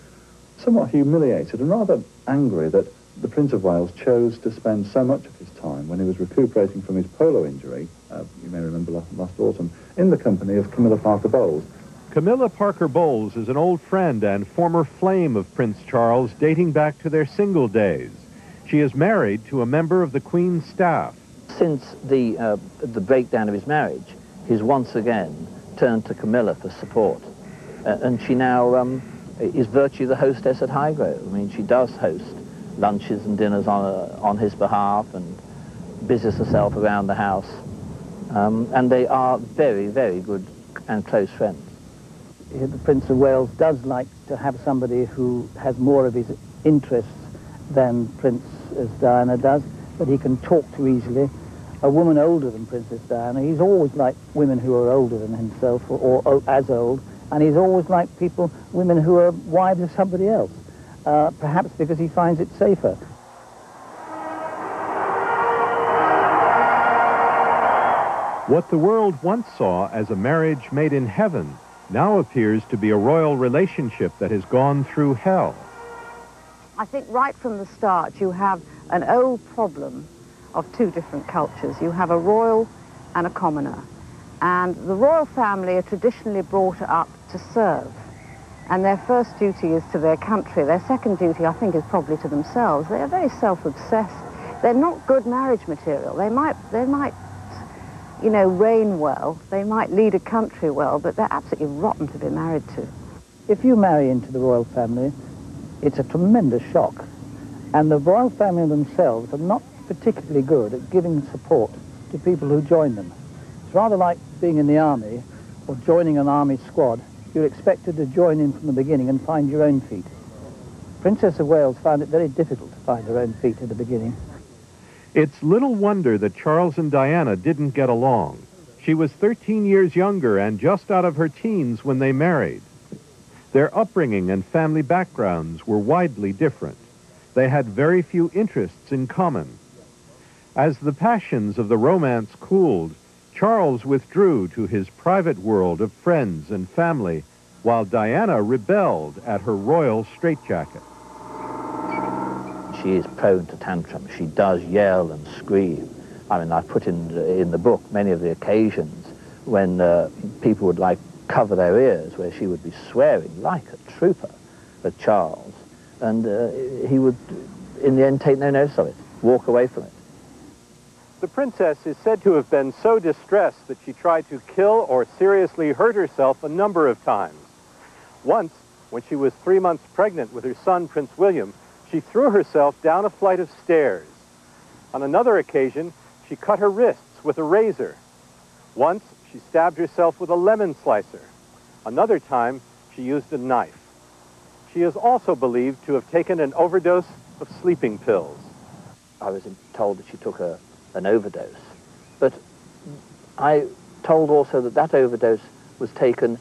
somewhat humiliated and rather angry that the Prince of Wales chose to spend so much of his time when he was recuperating from his polo injury, you may remember last autumn, in the company of Camilla Parker Bowles. Camilla Parker Bowles is an old friend and former flame of Prince Charles dating back to their single days. She is married to a member of the Queen's staff. Since the breakdown of his marriage, he's once again turned to Camilla for support. And she now is virtually the hostess at Highgrove. I mean, she does host lunches and dinners on his behalf and busies herself around the house. And they are very, very good and close friends. The Prince of Wales does like to have somebody who has more of his interests than Princess Diana does, but he can talk to easily. A woman older than Princess Diana, he's always liked women who are older than himself or as old, and he's always liked women who are wives of somebody else, perhaps because he finds it safer. What the world once saw as a marriage made in heaven now appears to be a royal relationship that has gone through hell. I think right from the start you have an old problem of two different cultures. You have a royal and a commoner. And the royal family are traditionally brought up to serve. And their first duty is to their country. Their second duty, I think, is probably to themselves. They are very self-obsessed. They're not good marriage material. They might, you know, reign well. They might lead a country well, but they're absolutely rotten to be married to. If you marry into the royal family, it's a tremendous shock. And the royal family themselves are not particularly good at giving support to people who join them. It's rather like being in the army or joining an army squad. You're expected to join in from the beginning and find your own feet. Princess of Wales found it very difficult to find her own feet at the beginning. It's little wonder that Charles and Diana didn't get along. She was 13 years younger and just out of her teens when they married. Their upbringing and family backgrounds were widely different. They had very few interests in common. As the passions of the romance cooled, Charles withdrew to his private world of friends and family, while Diana rebelled at her royal straitjacket. She is prone to tantrums. She does yell and scream. I mean, I put in the book many of the occasions when people would like cover their ears, where she would be swearing like a trooper at Charles, and he would, in the end, take no notice of it, walk away from it. The princess is said to have been so distressed that she tried to kill or seriously hurt herself a number of times. Once, when she was 3 months pregnant with her son, Prince William, she threw herself down a flight of stairs. On another occasion, she cut her wrists with a razor. Once, she stabbed herself with a lemon slicer. Another time, she used a knife. She is also believed to have taken an overdose of sleeping pills. I was told that she took an overdose, but I told also that that overdose was taken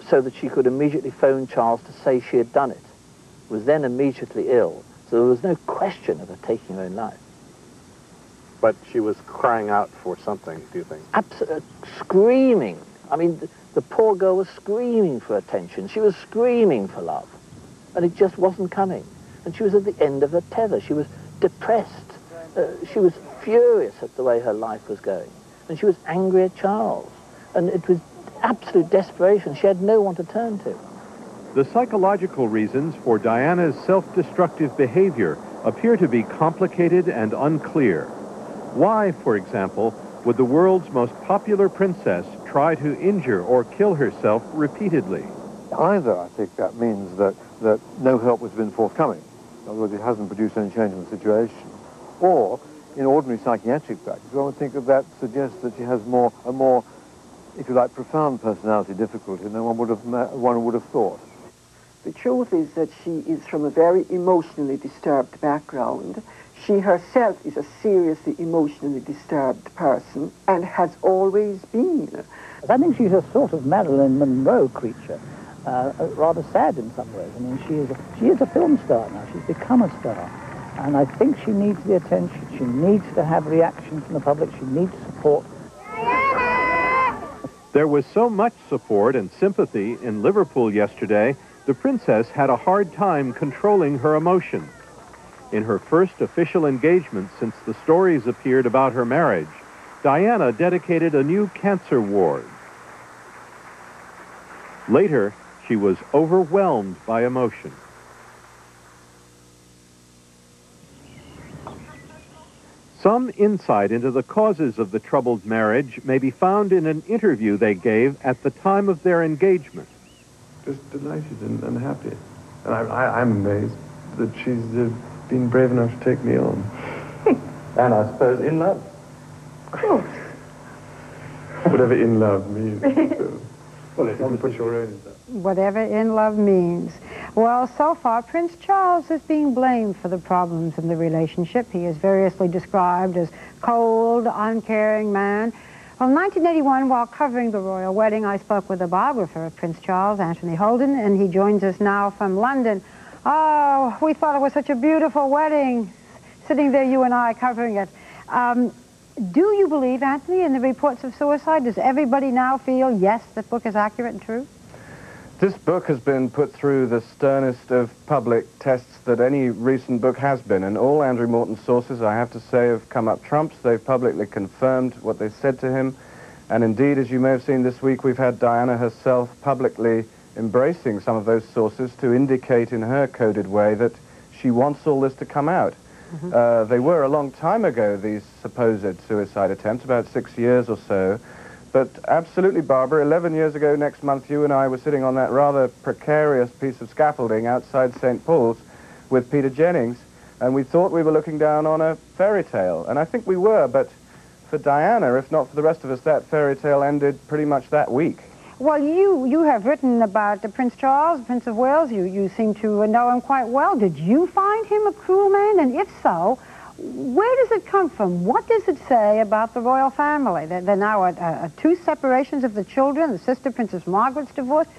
so that she could immediately phone Charles to say she had done it. Was then immediately ill, so there was no question of her taking her own life. But she was crying out for something, do you think? Screaming. I mean, the poor girl was screaming for attention. She was screaming for love, and it just wasn't coming. And she was at the end of her tether. She was depressed. She was furious at the way her life was going. And she was angry at Charles. And it was absolute desperation. She had no one to turn to. The psychological reasons for Diana's self-destructive behavior appear to be complicated and unclear. Why, for example, would the world's most popular princess try to injure or kill herself repeatedly? Either I think that means that no help has been forthcoming. In other words, it hasn't produced any change in the situation. Or, in ordinary psychiatric practice, one would think that suggests that she has a more, if you like, profound personality difficulty than one would have thought. The truth is that she is from a very emotionally disturbed background. She herself is a seriously emotionally disturbed person and has always been. I think she's a sort of Marilyn Monroe creature, rather sad in some ways. I mean, she is a film star now. She's become a star. And I think she needs the attention. She needs to have reaction from the public. She needs support. There was so much support and sympathy in Liverpool yesterday, the princess had a hard time controlling her emotions. In her first official engagement since the stories appeared about her marriage, Diana dedicated a new cancer ward. Later, she was overwhelmed by emotion. Some insight into the causes of the troubled marriage may be found in an interview they gave at the time of their engagement. Just delighted and happy. And I'm amazed that she's been brave enough to take me on. And I suppose in love. Of course. Whatever in love means. Well, if you can put your own in that. Whatever in love means. Well, so far, Prince Charles is being blamed for the problems in the relationship. He is variously described as cold, uncaring man. Well, in 1981, while covering the royal wedding, I spoke with a biographer of Prince Charles, Anthony Holden, and he joins us now from London. Oh, we thought it was such a beautiful wedding, sitting there, you and I, covering it. Do you believe, Anthony, in the reports of suicide? Does everybody now feel, yes, that book is accurate and true? This book has been put through the sternest of public tests that any recent book has been, and all Andrew Morton's sources, I have to say, have come up trumps. They've publicly confirmed what they said to him, and indeed, as you may have seen this week, we've had Diana herself publicly embracing some of those sources to indicate in her coded way that she wants all this to come out. They were a long time ago, these supposed suicide attempts, about 6 years or so. But absolutely, Barbara, 11 years ago next month, you and I were sitting on that rather precarious piece of scaffolding outside St. Paul's with Peter Jennings, and we thought we were looking down on a fairy tale. And I think we were, but for Diana, if not for the rest of us, that fairy tale ended pretty much that week. Well, you have written about Prince Charles, Prince of Wales. You seem to know him quite well. Did you find him a cruel man? And if so, where does it come from? What does it say about the royal family? They're now two separations of the children. The sister, Princess Margaret's divorced.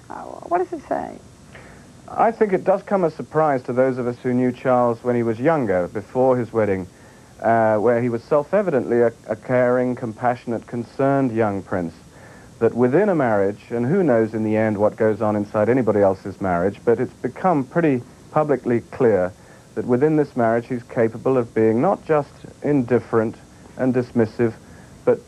What does it say? I think it does come as a surprise to those of us who knew Charles when he was younger, before his wedding, where he was self-evidently a caring, compassionate, concerned young prince, that within a marriage, and who knows in the end what goes on inside anybody else's marriage, but it's become pretty publicly clear that within this marriage he's capable of being not just indifferent and dismissive, but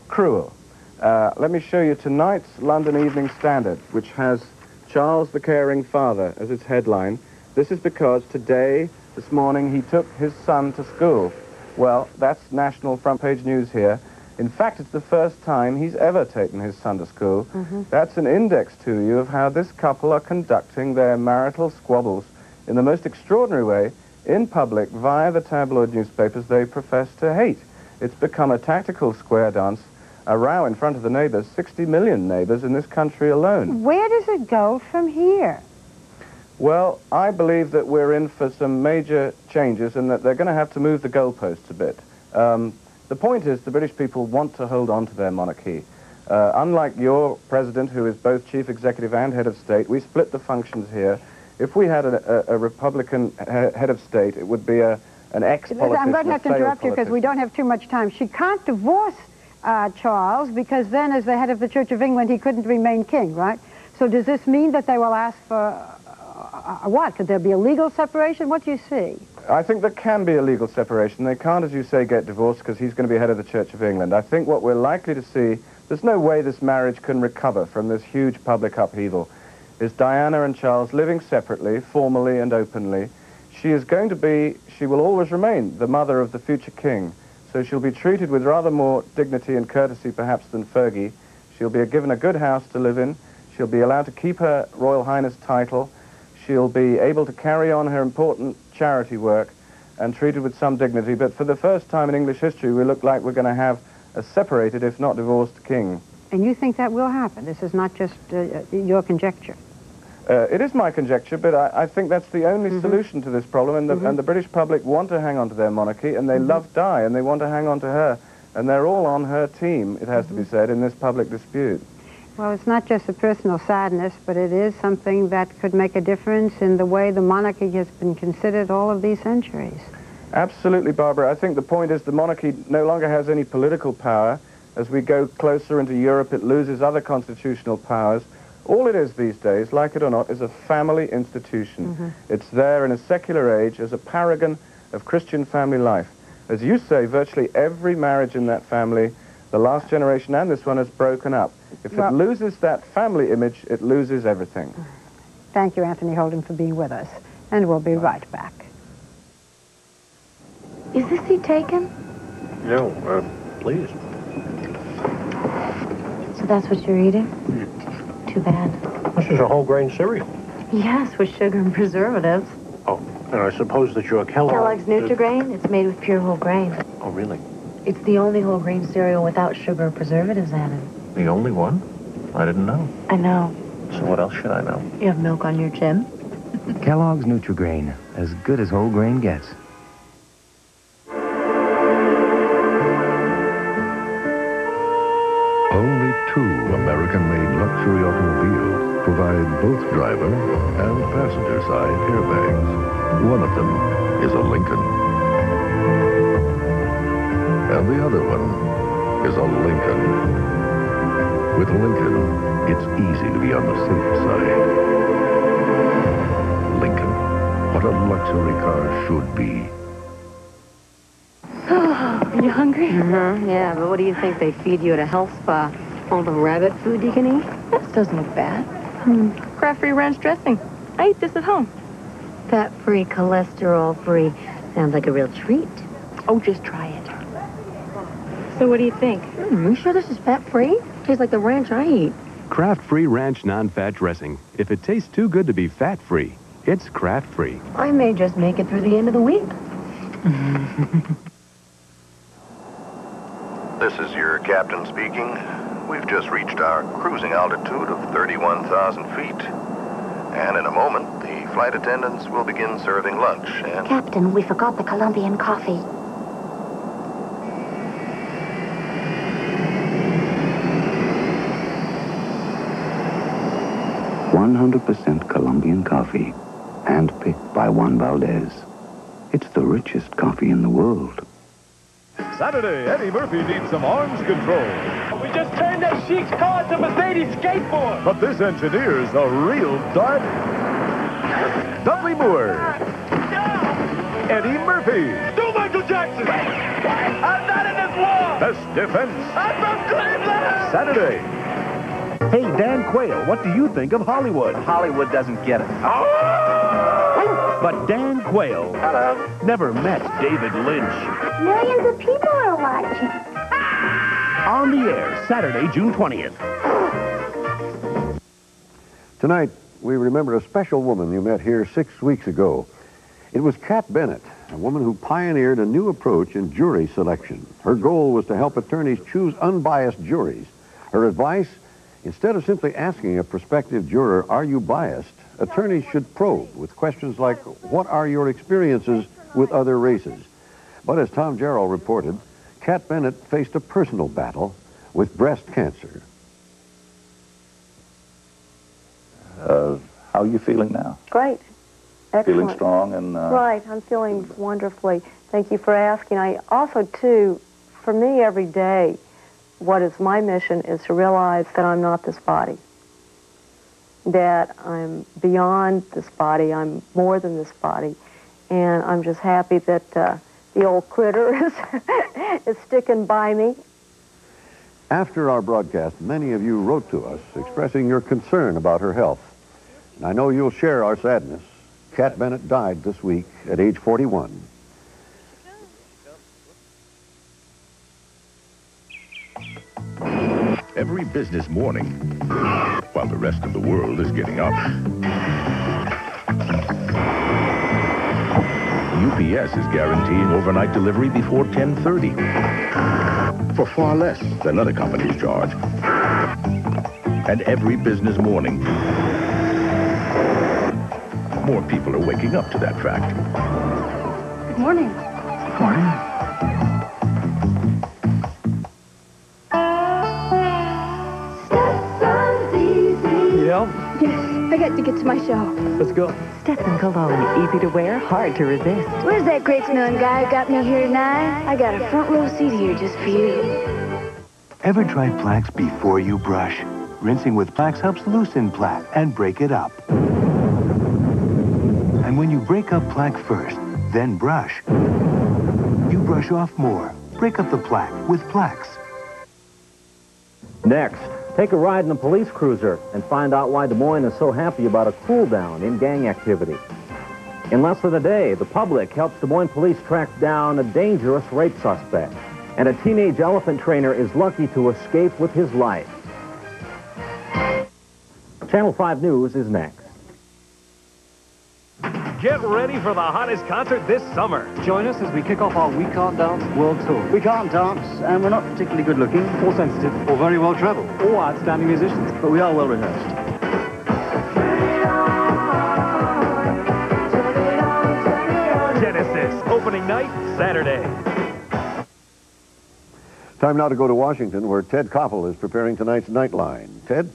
cruel. Let me show you tonight's London Evening Standard, which has Charles the Caring Father as its headline. This is because today, this morning, he took his son to school. Well, that's national front page news here. In fact, it's the first time he's ever taken his son to school. That's an index to you of how this couple are conducting their marital squabbles in the most extraordinary way, in public, via the tabloid newspapers they profess to hate. It's become a tactical square dance, a row in front of the neighbors, 60 million neighbors in this country alone. Where does it go from here? Well, I believe that we're in for some major changes and that they're going to have to move the goalposts a bit. The point is the British people want to hold on to their monarchy. Unlike your president, who is both chief executive and head of state, we split the functions here. If we had a Republican head of state, it would be an ex-politician. I'm going to have to interrupt you because we don't have too much time. She can't divorce Charles because then, as the head of the Church of England, he couldn't remain king, right? So does this mean that they will ask for what? Could there be a legal separation? What do you see? I think there can be a legal separation. They can't, as you say, get divorced because he's going to be head of the Church of England. I think what we're likely to see, there's no way this marriage can recover from this huge public upheaval, is Diana and Charles living separately, formally and openly. She will always remain the mother of the future king. So she'll be treated with rather more dignity and courtesy perhaps than Fergie. She'll be given a good house to live in. She'll be allowed to keep her Royal Highness title. She'll be able to carry on her important charity work and treated with some dignity. But for the first time in English history, we look like we're going to have a separated, if not divorced, king. And you think that will happen? This is not just your conjecture? It is my conjecture, but I think that's the only solution to this problem, and the British public want to hang on to their monarchy, and they love Di, and they want to hang on to her, and they're all on her team, it has to be said, in this public dispute. Well, it's not just a personal sadness, but it is something that could make a difference in the way the monarchy has been considered all of these centuries. Absolutely, Barbara. I think the point is the monarchy no longer has any political power. As we go closer into Europe, it loses other constitutional powers. All it is these days, like it or not, is a family institution. It's there in a secular age as a paragon of Christian family life. As you say, virtually every marriage in that family, the last generation and this one, has broken up. If it loses that family image, it loses everything. Thank you, Anthony Holden, for being with us. And we'll be right back. Is this seat taken? No, please. So that's what you're eating? Too bad. This is a whole grain cereal. Yes, with sugar and preservatives. Oh, and I suppose that you're Kellogg's Nutri-Grain. It's made with pure whole grain. Oh, really? It's the only whole grain cereal without sugar or preservatives added. The only one? I didn't know. I know. So what else should I know? You have milk on your chin. Kellogg's Nutri-Grain, as good as whole grain gets. Only 2 American-made luxury automobiles provide both driver and passenger side airbags. One of them is a Lincoln. And the other one is a Lincoln. With Lincoln, it's easy to be on the safe side. Lincoln, what a luxury car should be. Are you hungry? Yeah, but what do you think they feed you at a health spa? All the rabbit food you can eat? This doesn't look bad. Craft-free ranch dressing. I eat this at home. Fat-free, cholesterol-free. Sounds like a real treat. Oh, just try it. So what do you think? You sure this is fat-free? Tastes like the ranch I eat. Kraft-free ranch non-fat dressing. If it tastes too good to be fat-free, it's Kraft-free. I may just make it through the end of the week. This is your captain speaking. We've just reached our cruising altitude of 31,000 feet. And in a moment, the flight attendants will begin serving lunch and... Captain, we forgot the Colombian coffee. 100% Colombian coffee, handpicked by Juan Valdez. It's the richest coffee in the world. Saturday, Eddie Murphy needs some arms control. We just turned that Sheik's car to Mercedes skateboard. But this engineer's a real dud. Dudley Moore. Eddie Murphy. Do Michael Jackson. I'm not in this war. Best defense. I'm from Cleveland. Saturday. Hey, Dan Quayle, what do you think of Hollywood? Hollywood doesn't get it. But Dan Quayle never met David Lynch. Millions of people are watching. On the air, Saturday, June 20th. Tonight, we remember a special woman you met here 6 weeks ago. It was Kat Bennett, a woman who pioneered a new approach in jury selection. Her goal was to help attorneys choose unbiased juries. Her advice, Instead of simply asking a prospective juror, are you biased, attorneys should probe with questions like, what are your experiences with other races? But as Tom Jarrell reported, Kat Bennett faced a personal battle with breast cancer. How are you feeling now? Great. Excellent. Feeling strong and... Right, I'm feeling wonderfully. Thank you for asking. I also, too, for me every day, what is my mission is to realize that I'm not this body, that I'm beyond this body, I'm more than this body, and I'm just happy that the old critter is sticking by me. After our broadcast, many of you wrote to us expressing your concern about her health. And I know you'll share our sadness. Kat Bennett died this week at age 41. Every business morning, while the rest of the world is getting up, UPS is guaranteeing overnight delivery before 10:30 for far less than other companies charge. And every business morning, more people are waking up to that fact. Good morning. Morning. Yes, I got to get to my show. Let's go. Stetson Cologne, easy to wear, hard to resist. Where's that great smelling guy who got me here tonight? I got a front row seat here just for you. Ever tried Plax before you brush? Rinsing with Plax helps loosen plaque and break it up. And when you break up plaque first, then brush, you brush off more. Break up the plaque with Plax. Next, take a ride in a police cruiser and find out why Des Moines is so happy about a cool down in gang activity. In less than a day, the public helps Des Moines police track down a dangerous rape suspect. And a teenage elephant trainer is lucky to escape with his life. Channel 5 News is next. Get ready for the hottest concert this summer. Join us as we kick off our We Can't Dance World Tour. We can't dance, and we're not particularly good looking, or sensitive, or very well traveled, or outstanding musicians. but we are well rehearsed. Genesis, opening night, Saturday. Time now to go to Washington, where Ted Koppel is preparing tonight's Nightline. Ted?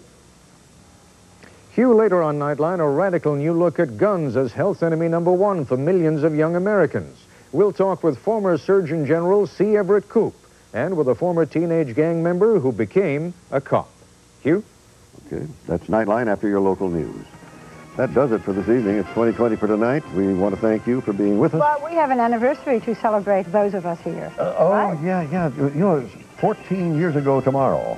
Hugh later on Nightline, a radical new look at guns as health enemy #1 for millions of young Americans. We'll talk with former Surgeon General C. Everett Koop and with a former teenage gang member who became a cop. Hugh? Okay, that's Nightline after your local news. That does it for this evening. It's 2020 for tonight. We want to thank you for being with us. Well, we have an anniversary to celebrate, those of us here. Right? Yeah. You know, it's 14 years ago tomorrow.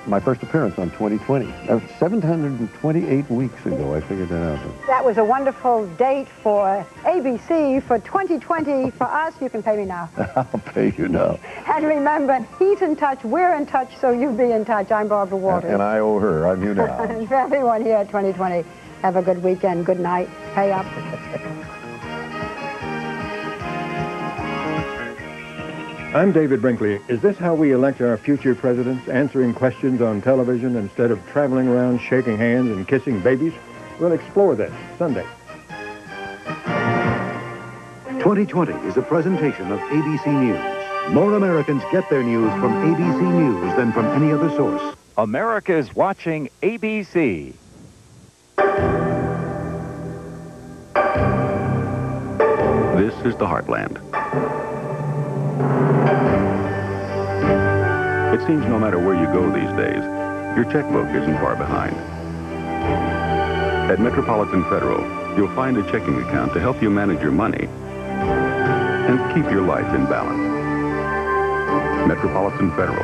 My first appearance on 2020. That was 728 weeks ago. I figured that out. That was a wonderful date for ABC for 2020. For us, you can pay me now. I'll pay you now. And remember, he's in touch, we're in touch, so you be in touch. I'm Barbara Waters. And I owe her. I'm you now. And for everyone here at 2020, have a good weekend, good night, pay up. I'm David Brinkley. Is this how we elect our future presidents, answering questions on television instead of traveling around shaking hands and kissing babies? We'll explore this Sunday. 2020 is a presentation of ABC News. More Americans get their news from ABC News than from any other source. America's watching ABC. This is the Heartland. It seems no matter where you go these days, your checkbook isn't far behind. At Metropolitan Federal, you'll find a checking account to help you manage your money and keep your life in balance. Metropolitan Federal,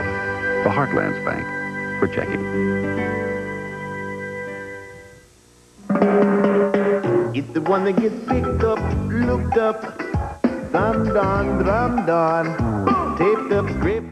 the Heartland's bank for checking. It's the one that gets picked up, looked up, dun dun dun dun, taped up, scraped